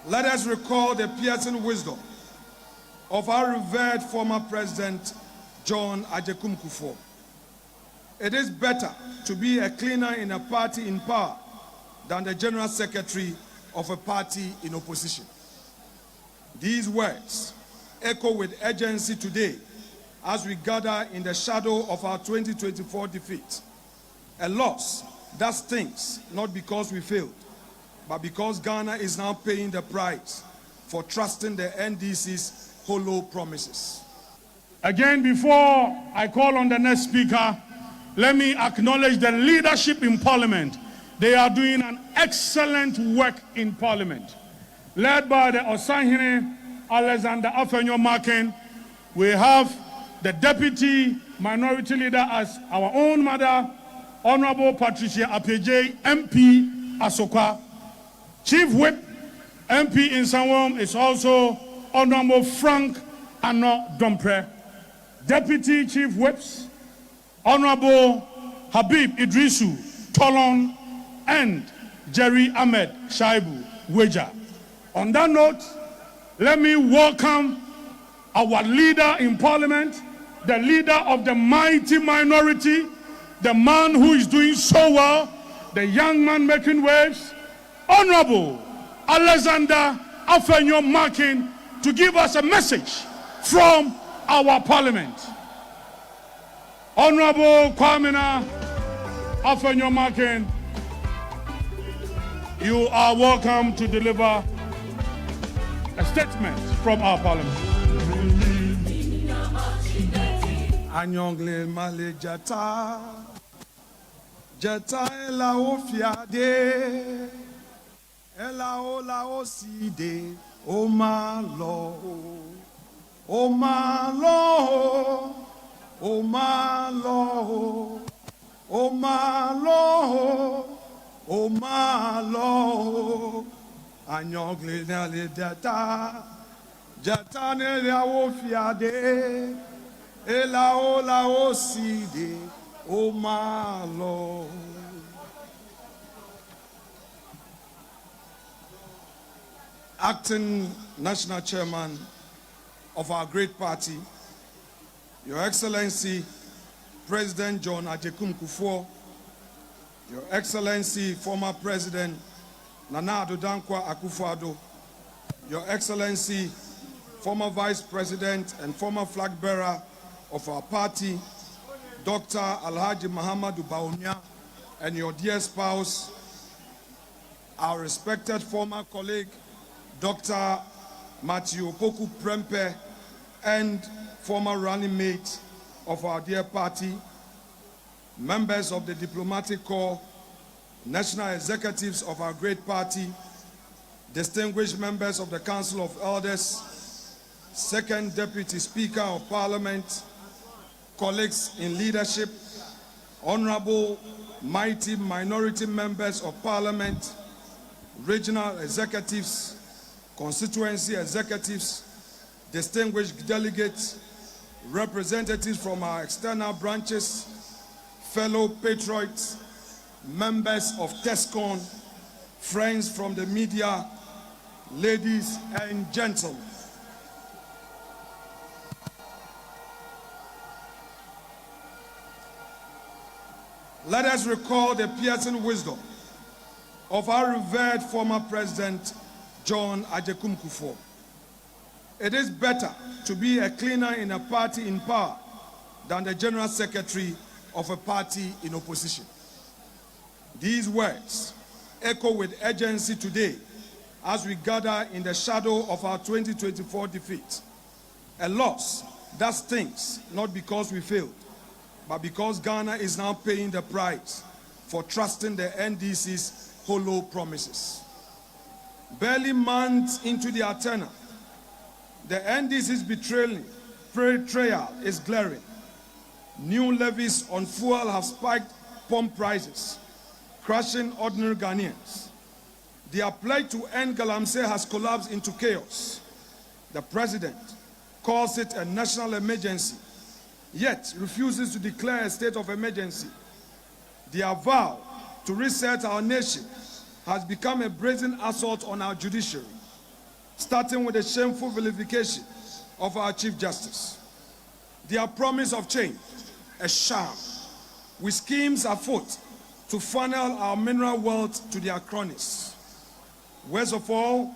Let us recall the piercing wisdom of our revered former President John Agyekum Kufuor. It is better to be a cleaner in a party in power than the general secretary of a party in opposition. These words echo with urgency today as we gather in the shadow of our 2024 defeat. A loss that stings, not because we failed, but because Ghana is now paying the price for trusting the NDC's hollow promises. Again, before I call on the next speaker, let me acknowledge the leadership in Parliament. They are doing an excellent work in Parliament. Led by the Osahene Alexander Afenyo Markin, we have the Deputy Minority Leader as our own mother, Honorable Patricia Apeje, MP Asokwa. Chief Whip, MP in Sanwom, is also Honorable Frank Ano Dompre. Deputy Chief Whips, Honorable Habib Idrisu Tolon and Jerry Ahmed Shaibu Weja. On that note, let me welcome our leader in Parliament, the leader of the mighty minority, the man who is doing so well, the young man making waves, Honorable Alexander Afenyo Markin, to give us a message from our Parliament. Honorable Kwamina Afenyo Markin, you are welcome to deliver a statement from our Parliament. Anyongle male jata, jata ela ofiade, ela ola oside, o ma lo, o ma lo, o ma lo, o ma lo, o ma lo. Anyongle male jata, jata ela ofiade. Ela ola oside o malo. Acting National Chairman of our great party, Your Excellency President John Agyekum Kufuor, Your Excellency former President Nana Addo Dankwa Akufo-Addo, Your Excellency former Vice President and former flag bearer of our party, Dr. Alhaji Muhammadu Bawumia, and your dear spouse, our respected former colleague, Dr. Matthew Opoku Prempeh, and former running mate of our dear party, members of the diplomatic corps, national executives of our great party, distinguished members of the Council of Elders, Second Deputy Speaker of Parliament, colleagues in leadership, honorable mighty minority members of Parliament, regional executives, constituency executives, distinguished delegates, representatives from our external branches, fellow patriots, members of TESCON, friends from the media, ladies and gentlemen. Let us recall the piercing wisdom of our revered former President John Agyekum Kufuor. It is better to be a cleaner in a party in power than the general secretary of a party in opposition. These words echo with urgency today as we gather in the shadow of our 2024 defeat. A loss that stings, not because we failed, but because Ghana is now paying the price for trusting the NDC's hollow promises. Barely months into their tenure, the NDC's betrayal is glaring. New levies on fuel have spiked pump prices, crushing ordinary Ghanaians. Their pledge to end Galamsey has collapsed into chaos. The president calls it a national emergency, yet refuses to declare a state of emergency. Their vow to reset our nation has become a brazen assault on our judiciary. starting with the shameful vilification of our Chief Justice. Their promise of change, a sham, with schemes afoot to funnel our mineral wealth to their cronies. Worst of all,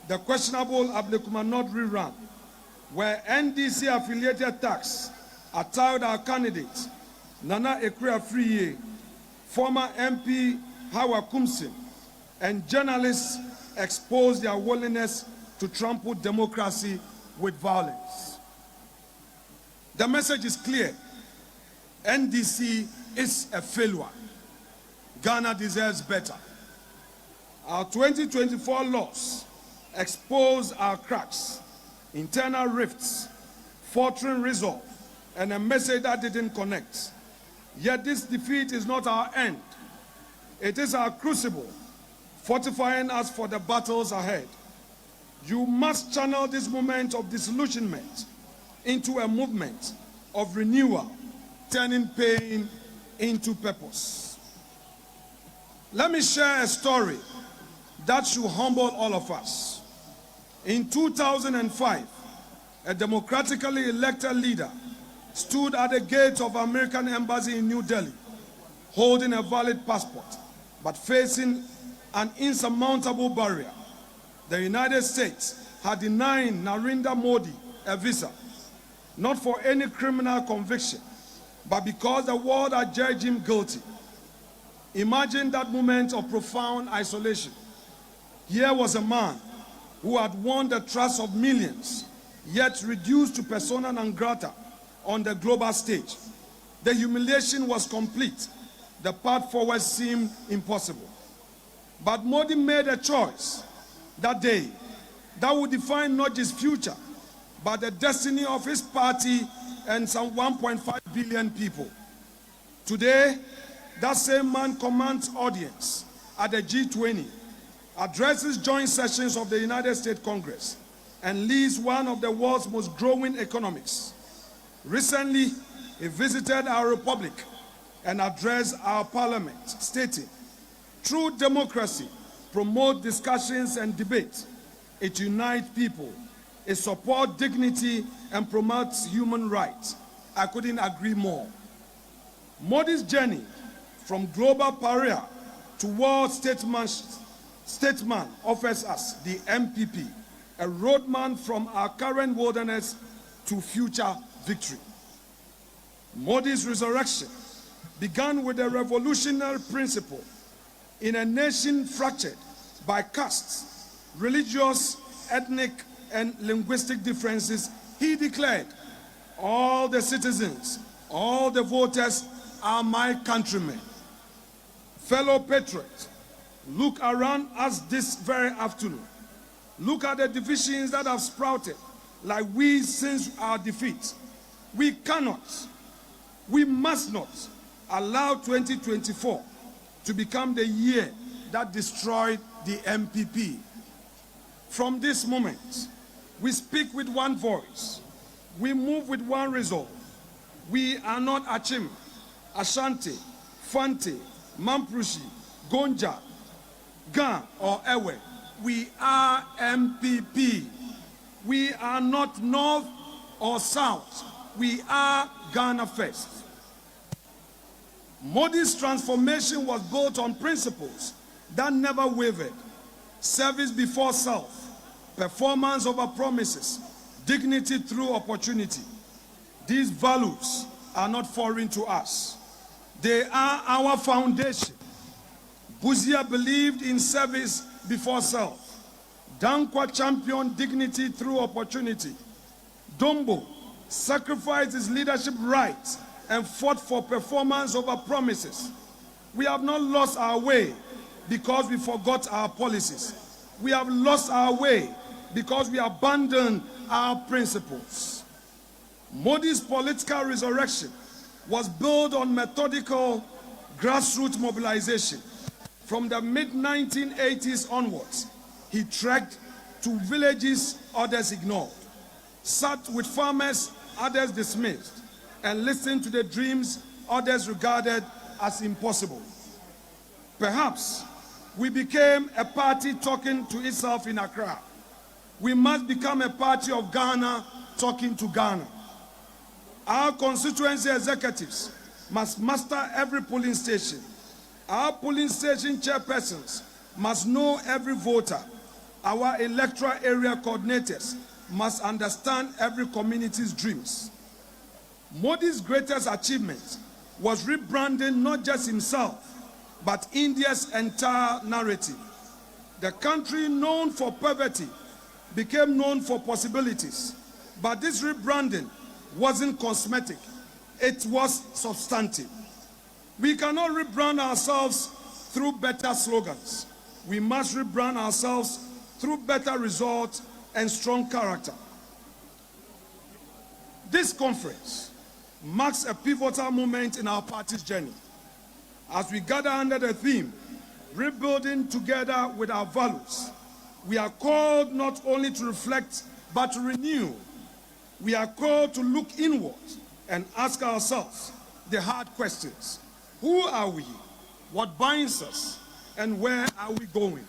the questionable Abdekumanot rerun, where NDC-affiliated thugs attacked our candidate, Nana Ekwe-Afriye, former MP Hawa Kumsin, and journalists exposed their willingness to trample democracy with violence. The message is clear. NDC is a failure. Ghana deserves better. Our 2024 laws expose our cracks, internal rifts, faltering resolve, and a message that didn't connect. Yet this defeat is not our end. It is our crucible, fortifying us for the battles ahead. You must channel this moment of disillusionment into a movement of renewal, turning pain into purpose. Let me share a story that should humble all of us. In 2005, a democratically elected leader stood at the gate of American embassy in New Delhi, holding a valid passport, but facing an insurmountable barrier. The United States had denied Narendra Modi a visa, not for any criminal conviction, but because the world had judged him guilty. Imagine that moment of profound isolation. Here was a man who had won the trust of millions, yet reduced to persona non grata on the global stage. The humiliation was complete. The path forward seemed impossible. But Modi made a choice that day that would define not his future, but the destiny of his party and some 1.5 billion people. Today, that same man commands audience at the G20, addresses joint sessions of the United States Congress, and leads one of the world's most growing economies. Recently, he visited our republic and addressed our parliament, stating, "True democracy promotes discussions and debate. It unites people. It supports dignity and promotes human rights." I couldn't agree more. Modi's journey from global pariah to world statesman offers us, the NPP, a roadmap from our current wilderness to future victory. Modi's resurrection began with a revolutionary principle. In a nation fractured by castes, religious, ethnic, and linguistic differences, he declared, "All the citizens, all the voters are my countrymen." Fellow patriots, look around us this very afternoon. Look at the divisions that have sprouted like weeds since our defeat. We cannot, we must not allow 2024 to become the year that destroyed the NPP. From this moment, we speak with one voice. We move with one resolve. We are not Achim, Ashanti, Fante, Mamprushi, Gonja, Ga, or Ewe. We are NPP. We are not North or South. We are Ghana first. Modi's transformation was built on principles that never wavered. Service before self, performance over promises, dignity through opportunity. These values are not foreign to us. They are our foundation. Buzia believed in service before self. Dankwa championed dignity through opportunity. Dombo sacrificed his leadership rights and fought for performance over promises. We have not lost our way because we forgot our policies. We have lost our way because we abandoned our principles. Modi's political resurrection was built on methodical grassroots mobilization. From the mid-1980s onwards, he trekked to villages others ignored, sat with farmers others dismissed, and listened to the dreams others regarded as impossible. Perhaps we became a party talking to itself in Accra. We must become a party of Ghana talking to Ghana. Our constituency executives must master every polling station. Our polling station chairpersons must know every voter. Our electoral area coordinators must understand every community's dreams. Modi's greatest achievement was rebranding not just himself, but India's entire narrative. The country known for poverty became known for possibilities. But this rebranding wasn't cosmetic. It was substantive. We cannot rebrand ourselves through better slogans. We must rebrand ourselves through better results and strong character. This conference marks a pivotal moment in our party's journey. As we gather under the theme, rebuilding together with our values, we are called not only to reflect, but to renew. We are called to look inward and ask ourselves the hard questions. Who are we? What binds us? And where are we going?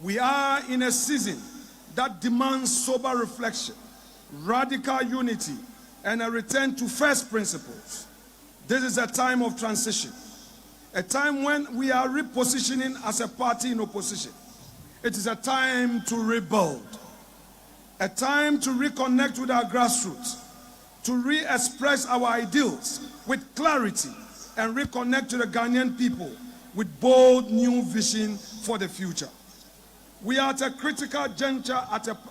We are in a season that demands sober reflection, radical unity, and a return to first principles. This is a time of transition, a time when we are repositioning as a party in opposition. It is a time to rebuild, a time to reconnect with our grassroots, to re-express our ideals with clarity, and reconnect to the Ghanaian people with bold new vision for the future. We are at a critical juncture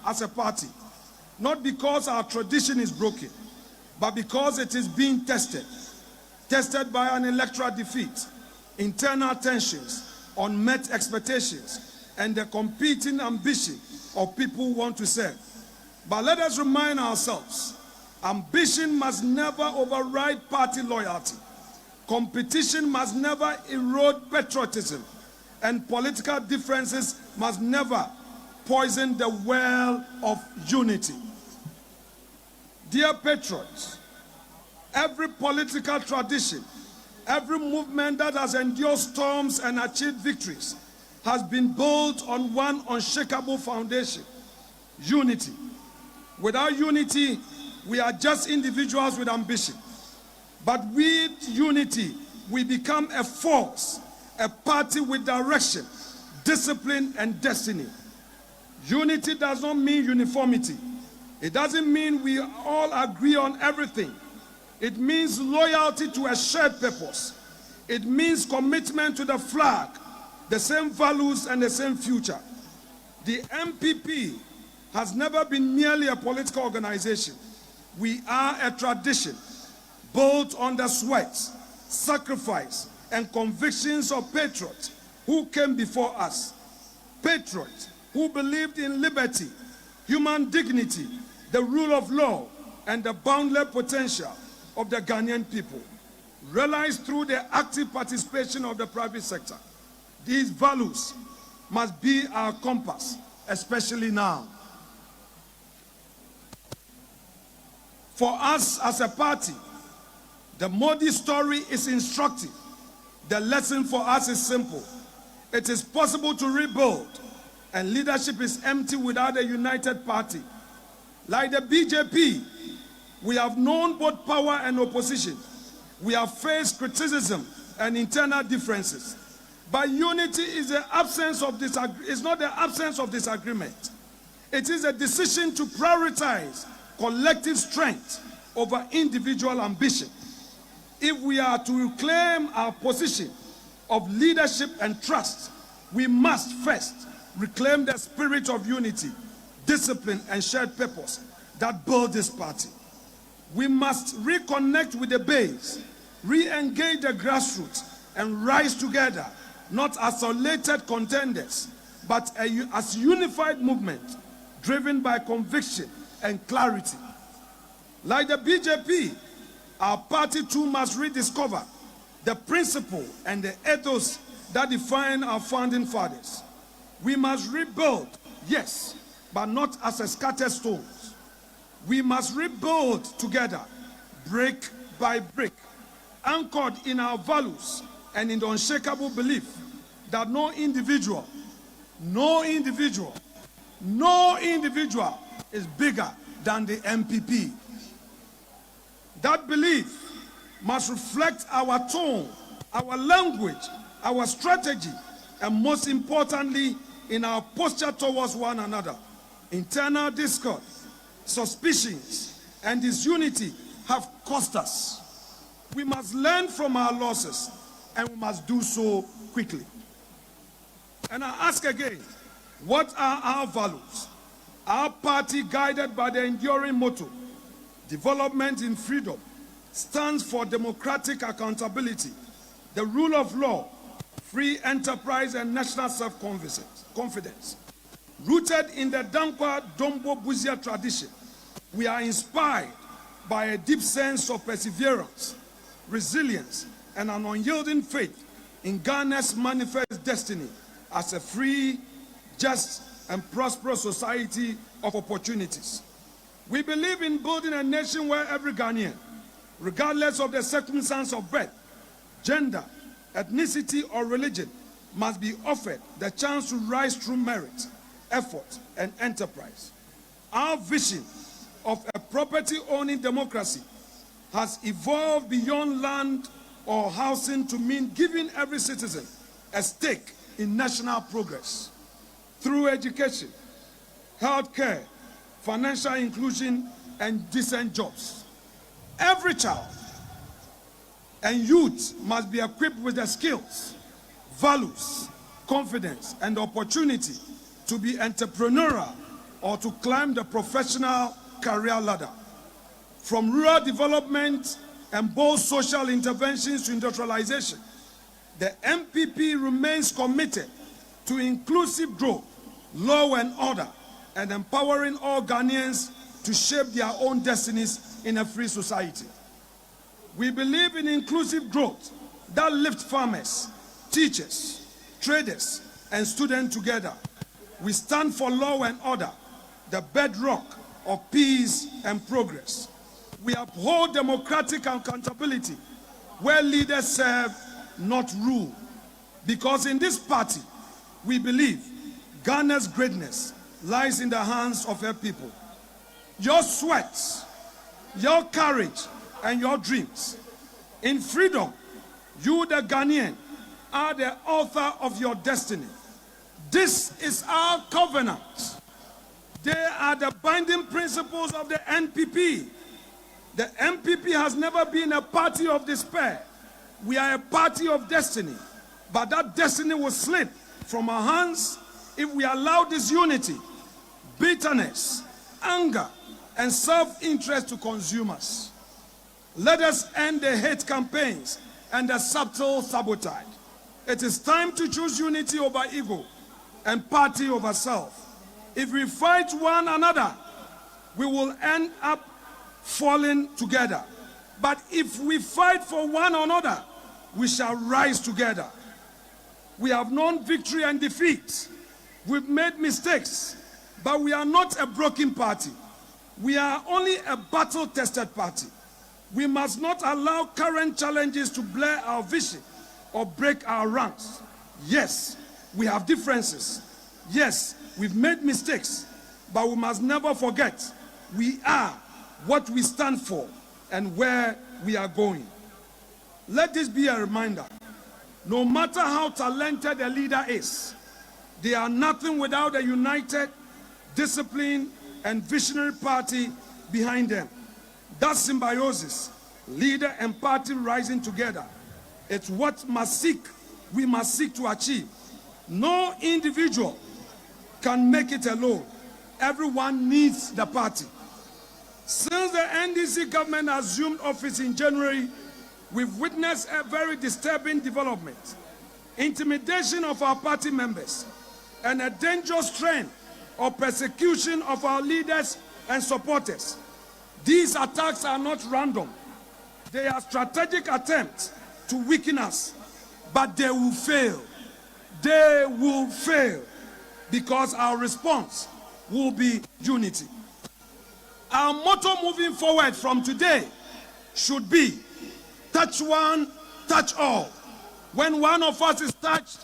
as a party, not because our tradition is broken, but because it is being tested by an electoral defeat, internal tensions, unmet expectations, and the competing ambition of people who want to serve. But let us remind ourselves, ambition must never override party loyalty. Competition must never erode patriotism, and political differences must never poison the well of unity. Dear patriots, every political tradition, every movement that has endured storms and achieved victories has been built on one unshakable foundation: unity. Without unity, we are just individuals with ambition. But with unity, we become a force, a party with direction, discipline, and destiny. Unity does not mean uniformity. It doesn't mean we all agree on everything. It means loyalty to a shared purpose. It means commitment to the flag, the same values, and the same future. The NPP has never been merely a political organization. We are a tradition built on the sweat, sacrifice, and convictions of patriots who came before us. Patriots who believed in liberty, human dignity, the rule of law, and the boundless potential of the Ghanaian people, realized through the active participation of the private sector. These values must be our compass, especially now. For us as a party, the Modi story is instructive. The lesson for us is simple. It is possible to rebuild, and leadership is empty without a united party. Like the BJP, we have known both power and opposition. We have faced criticism and internal differences. But unity is the absence of is not the absence of disagreement. It is a decision to prioritize collective strength over individual ambition. If we are to reclaim our position of leadership and trust, we must first reclaim the spirit of unity, discipline, and shared purpose that build this party. We must reconnect with the base, re-engage the grassroots, and rise together, not as isolated contenders, but as unified movement driven by conviction and clarity. Like the BJP, our party too must rediscover the principle and the ethos that define our founding fathers. We must rebuild, yes, but not as a scattered stones. We must rebuild together, brick by brick, anchored in our values and in the unshakable belief that no individual No individual is bigger than the NPP. That belief must reflect our tone, our language, our strategy, and most importantly, in our posture towards one another. Internal discord, suspicions, and disunity have cost us. We must learn from our losses, and we must do so quickly. And I ask again, what are our values? Our party, guided by the enduring motto, development in freedom, stands for democratic accountability, the rule of law, free enterprise, and national self-confidence. Rooted in the Dankwa Dombo Buzia tradition, we are inspired by a deep sense of perseverance, resilience, and an unyielding faith in Ghana's manifest destiny as a free, just, and prosperous society of opportunities. We believe in building a nation where every Ghanaian, regardless of the circumstance of birth, gender, ethnicity, or religion, must be offered the chance to rise through merit, effort, and enterprise. Our vision of a property-owning democracy has evolved beyond land or housing to mean giving every citizen a stake in national progress through education, healthcare, financial inclusion, and decent jobs. Every child and youth must be equipped with the skills, values, confidence, and opportunity to be entrepreneurial or to climb the professional career ladder. From rural development and bold social interventions to industrialization, the NPP remains committed to inclusive growth, law and order, and empowering all Ghanaians to shape their own destinies in a free society. We believe in inclusive growth that lifts farmers, teachers, traders, and students together. We stand for law and order, the bedrock of peace and progress. We uphold democratic accountability where leaders serve, not rule. Because in this party, we believe Ghana's greatness lies in the hands of her people. Your sweat, your courage, and your dreams. In freedom, you, the Ghanaian, are the author of your destiny. This is our covenant. They are the binding principles of the NPP. The NPP has never been a party of despair. We are a party of destiny. But that destiny will slip from our hands if we allow disunity, bitterness, anger, and self-interest to consume us. Let us end the hate campaigns and the subtle sabotage. It is time to choose unity over ego and party over self. If we fight one another, we will end up falling together. But if we fight for one another, we shall rise together. We have known victory and defeat. We've made mistakes, but we are not a broken party. We are only a battle-tested party. We must not allow current challenges to blur our vision or break our ranks. Yes, we have differences. Yes, we've made mistakes, but we must never forget we are what we stand for and where we are going. Let this be a reminder. No matter how talented a leader is, they are nothing without a united, disciplined, and visionary party behind them. That symbiosis, leader and party rising together, it's what we must seek to achieve. No individual can make it alone. Everyone needs the party. Since the NDC government assumed office in January, we've witnessed a very disturbing development. Intimidation of our party members and a dangerous trend of persecution of our leaders and supporters. These attacks are not random. They are strategic attempts to weaken us, but they will fail. They will fail because our response will be unity. Our motto moving forward from today should be touch one, touch all. When one of us is touched,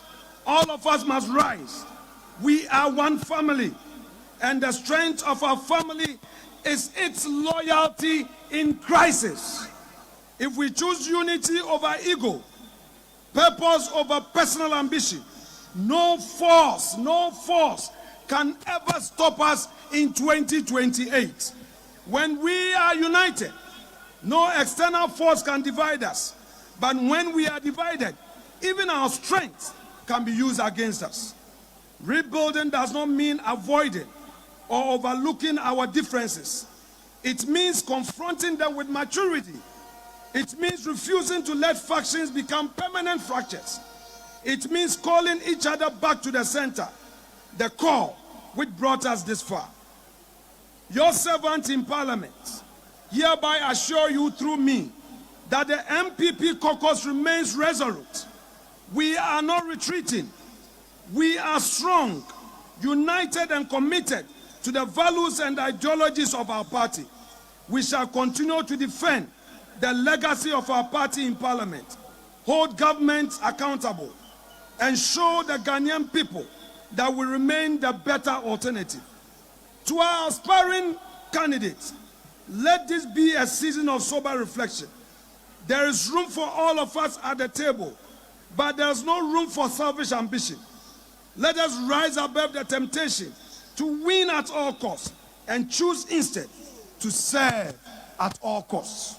all of us must rise. We are one family. and the strength of our family is its loyalty in crisis. If we choose unity over ego, purpose over personal ambition, no force can ever stop us in 2028. When we are united, no external force can divide us. But when we are divided, even our strength can be used against us. Rebuilding does not mean avoiding or overlooking our differences. It means confronting them with maturity. It means refusing to let factions become permanent fractures. It means calling each other back to the center, the core which brought us this far. Your servant in Parliament hereby assure you through me that the NPP caucus remains resolute. We are not retreating. We are strong, united and committed to the values and ideologies of our party. We shall continue to defend the legacy of our party in Parliament, hold governments accountable, and show the Ghanaian people that we remain the better alternative. To our aspiring candidates, let this be a season of sober reflection. There is room for all of us at the table, but there is no room for selfish ambition. Let us rise above the temptation to win at all costs and choose instead to serve at all costs.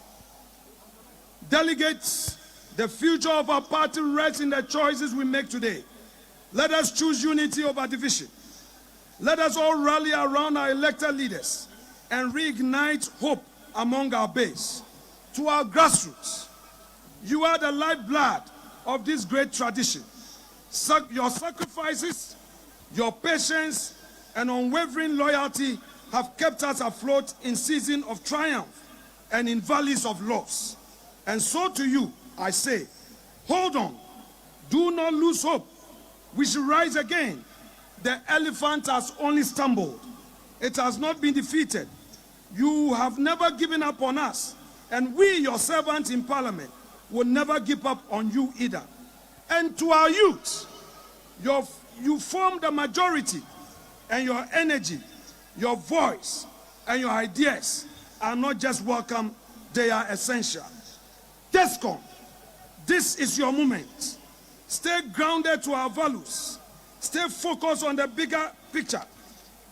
Delegates, the future of our party rests in the choices we make today. Let us choose unity over division. Let us all rally around our elected leaders and reignite hope among our base. To our grassroots, you are the lifeblood of this great tradition. Your sacrifices, your patience, and unwavering loyalty have kept us afloat in seasons of triumph and in valleys of loss. And so to you, I say, hold on, do not lose hope. We shall rise again. The elephant has only stumbled. It has not been defeated. You have never given up on us, and we, your servants in Parliament, will never give up on you either. And to our youth, you form the majority, and your energy, your voice, and your ideas are not just welcome, they are essential. TESCOM, this is your moment. Stay grounded to our values. Stay focused on the bigger picture.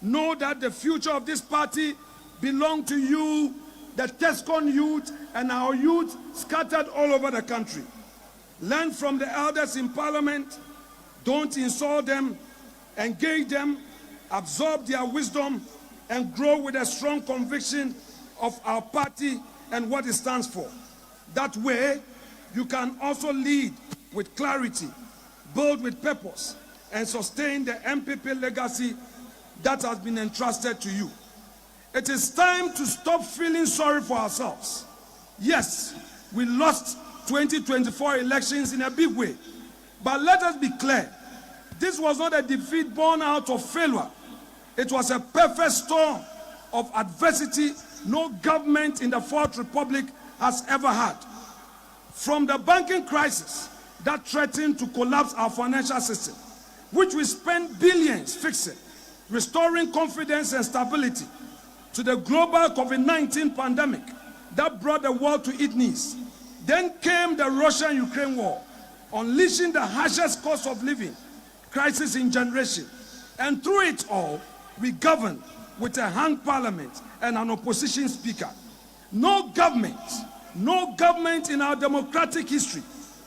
Know that the future of this party belongs to you, the TESCOM youth, and our youth scattered all over the country. Learn from the elders in Parliament. Don't insult them. Engage them. Absorb their wisdom and grow with a strong conviction of our party and what it stands for. That way, you can also lead with clarity, build with purpose, and sustain the NPP legacy that has been entrusted to you. It is time to stop feeling sorry for ourselves. Yes, we lost 2024 elections in a big way, but let us be clear. This was not a defeat born out of failure. It was a perfect storm of adversity no government in the Fourth Republic has ever had. From the banking crisis that threatened to collapse our financial system, which we spent billions fixing, restoring confidence and stability, to the global COVID-19 pandemic that brought the world to its knees. Then came the Russia-Ukraine war, unleashing the harshest cost of living crisis in generation. And through it all, we governed with a hung parliament and an opposition speaker. No government in our democratic history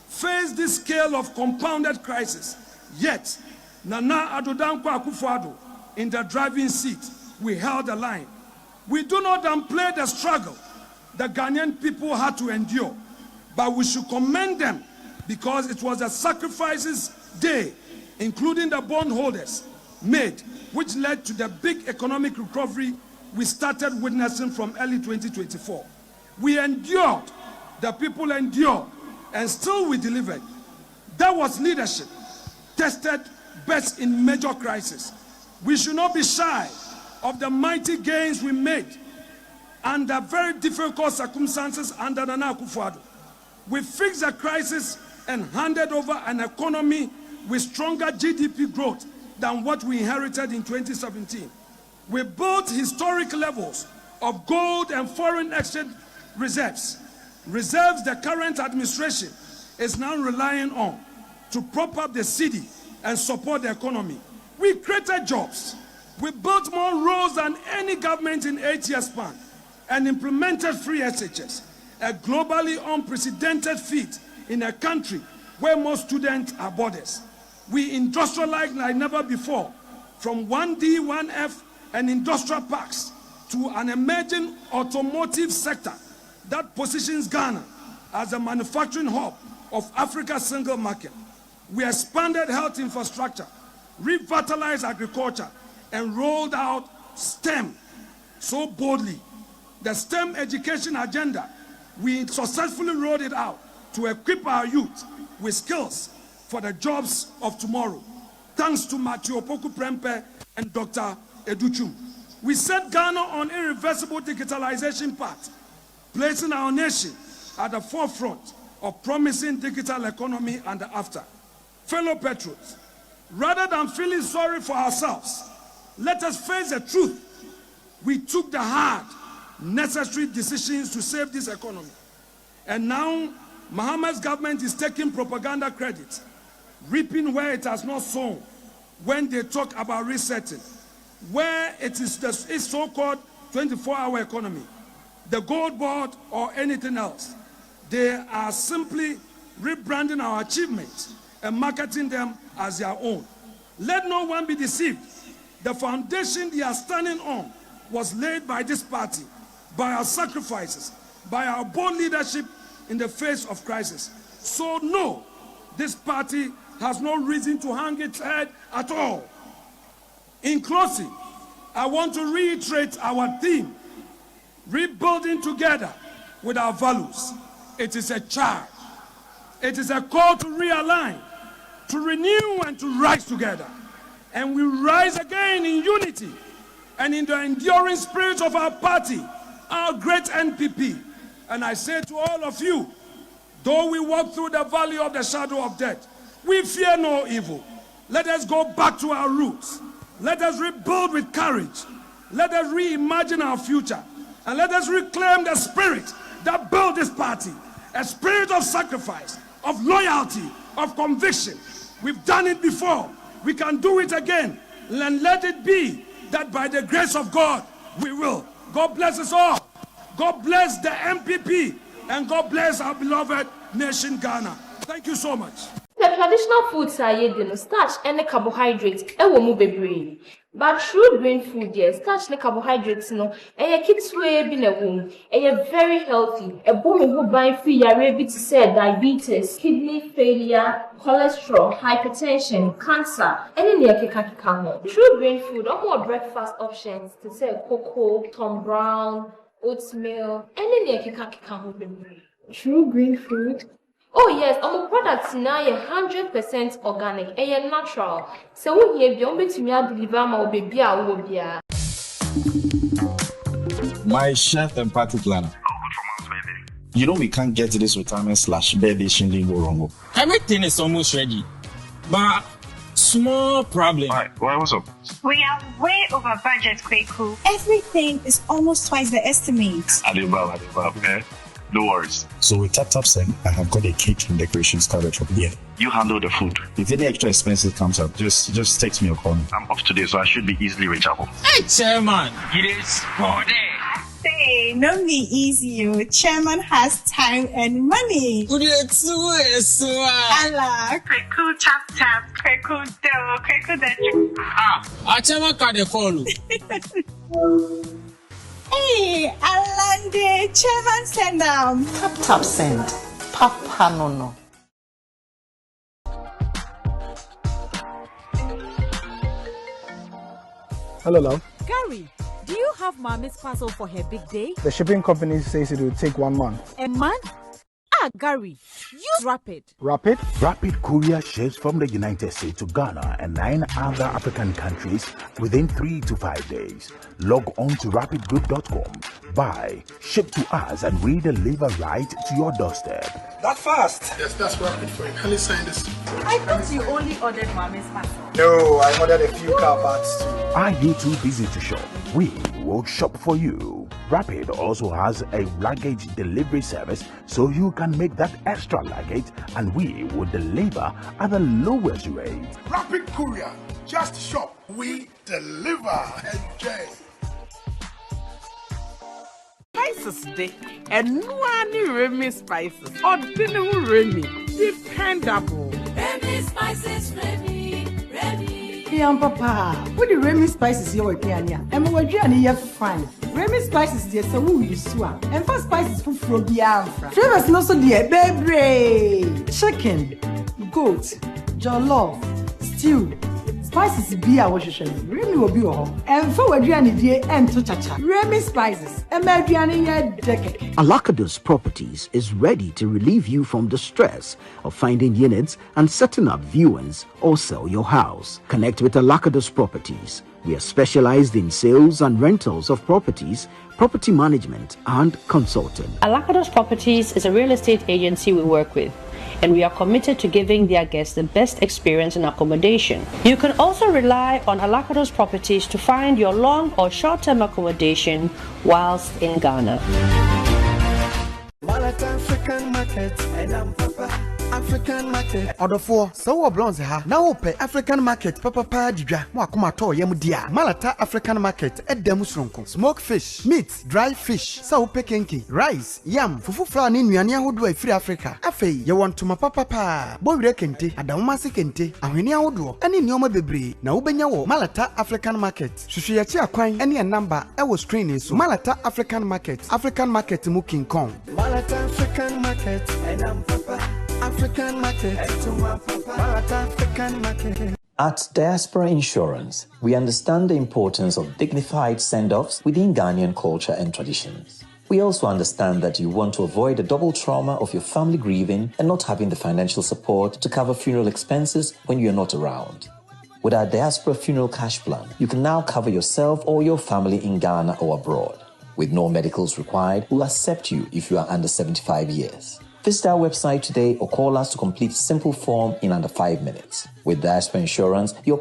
faced this scale of compounded crisis. Yet, Nana Addo Dankwa Akufo-Addo in the driving seat, we held the line. We do not downplay the struggle the Ghanaian people had to endure, but we should commend them because it was a sacrifices day, including the bondholders, made, which led to the big economic recovery we started witnessing from early 2024. We endured, the people endured, and still we delivered. That was leadership, tested best in major crisis. We should not be shy of the mighty gains we made under very difficult circumstances under Nana Akufo-Addo. We fixed the crisis and handed over an economy with stronger GDP growth than what we inherited in 2017. We built historic levels of gold and foreign exchange reserves. Reserves the current administration is now relying on to prop up the city and support the economy. We created jobs. We built more roads than any government in 8 years span and implemented free SHS, a globally unprecedented feat in a country where most students are boarders. We industrialized like never before, from 1D, 1F and industrial parks to an emerging automotive sector that positions Ghana as a manufacturing hub of Africa's single market. We expanded health infrastructure, revitalized agriculture, and rolled out STEM so boldly. The STEM education agenda, we successfully rolled it out to equip our youth with skills for the jobs of tomorrow. Thanks to Matthew Opoku Prempeh and Dr. Educhum. We set Ghana on irreversible digitalization path, placing our nation at the forefront of promising digital economy and after. Fellow patriots, rather than feeling sorry for ourselves, let us face the truth. We took the hard, necessary decisions to save this economy. And now, Mohammed's government is taking propaganda credit, reaping where it has not sown when they talk about resetting, where it is its so-called 24-hour economy, the gold board or anything else. They are simply rebranding our achievements and marketing them as their own. Let no one be deceived. The foundation they are standing on was laid by this party, by our sacrifices, by our bold leadership in the face of crisis. So no, this party has no reason to hang its head at all. In closing, I want to reiterate our theme, rebuilding together with our values. It is a charge. It is a call to realign, to renew and to rise together. And we rise again in unity and in the enduring spirit of our party, our great NPP. And I say to all of you, though we walk through the valley of the shadow of death, we fear no evil. Let us go back to our roots. Let us rebuild with courage. Let us reimagine our future. And let us reclaim the spirit that built this party, a spirit of sacrifice, of loyalty, of conviction. We've done it before. We can do it again. And let it be that by the grace of God, we will. God bless us all. God bless the MPP. And God bless our beloved nation, Ghana. Thank you so much. The traditional foods are yedin starch and carbohydrates. Mu bebre. But true green food, yes, starch and carbohydrates no. Kids way be na womb. Very healthy. A bone who buy free ready to say diabetes, kidney failure, cholesterol, hypertension, cancer. Any kekakikamo. True green food or more breakfast options to say cocoa, Tom Brown, oatmeal. Any kekakikamo bebre. True green food. Oh yes, our products now are 100% organic and natural. So we have to deliver my baby our My chef and party planner. You know we can't get this retirement/birthday shingling go wrong. Everything is almost ready, but small problem. Why? What's up? We are way over budget, Kweku. Everything is almost twice the estimate. Adibab, okay? No worries. So with Tap Send, I have got a catering decorations covered from here. You handle the food. If any extra expenses comes up, just text me or call me. I'm off today, so I should be easily reachable. Hey, chairman, it is for day. Say, no be easy. You chairman has time and money. Allah, Kweku tap, Kweku do, Kweku that. our chairman can call you. Hey, Alande, chairman send them. Tap send. Papa no. Hello, love. Gary, do you have Mommy's parcel for her big day? The shipping company says it will take 1 month. A month? Gary, use Rapid. Rapid? Rapid courier ships from the United States to Ghana and 9 other African countries within 3 to 5 days. Log on to rapidgroup.com, buy, ship to us, and we deliver right to your doorstep. That fast? Yes, that's rapid for you. Can you sign this? I thought you only ordered Mommy's parcel. No, I ordered a few car parts too. Are you too busy to shop? We will shop for you. Rapid also has a luggage delivery service, so you can make that extra luggage and we will deliver at the lowest rate. Rapid Courier. Just shop. We deliver. Enjoy. Spices day. And one Remy spices. Ordinary Remy. Dependable. Remy spices, Remy. Papa, what the Remy spices you work here? And we were here fine. Remy spices, dear, so who you swap. And for spices for Frobiafra. Flavors no so dear, baby. Chicken, goat, jollof, stew. Spices be our Washington. Remy will be home. And for Adriani dear and to chacha. Remy spices. And Adriani decade. Alakados Properties is ready to relieve you from the stress of finding units and setting up viewings or sell your house. Connect with Alakados Properties. We are specialized in sales and rentals of properties, property management, and consulting. Alakados Properties is a real estate agency we work with, and we are committed to giving their guests the best experience in accommodation. You can also rely on Alakados Properties to find your long or short-term accommodation whilst in Ghana. African market, and I'm Papa. African market. Order for so bronze ha. Now pay African market. Papa didra. Mo akoma to yem dia. Malata African market. Edem sronko. Smoked fish, meat, dry fish. So pe kenki, rice, yam, fufu fra ni nnuane ahodo e free Africa. Afei, ye want to ma papa. Bo wire kente, adamma se kente. Ahwene ahodo. Ani nneoma bebre. Na wo benya wo Malata African market. Hwehwe ye chi akwan ene number e wo screen so. Malata African market. African market mu King Kong. Malata African market. And I'm Papa. African market. African market. At Diaspora Insurance, we understand the importance of dignified send-offs within Ghanaian culture and traditions. We also understand that you want to avoid the double trauma of your family grieving and not having the financial support to cover funeral expenses when you're not around. With our Diaspora Funeral Cash Plan, you can now cover yourself or your family in Ghana or abroad. With no medicals required, we'll accept you if you are under 75 years. Visit our website today or call us to complete a simple form in under 5 minutes. With Diaspora Insurance, your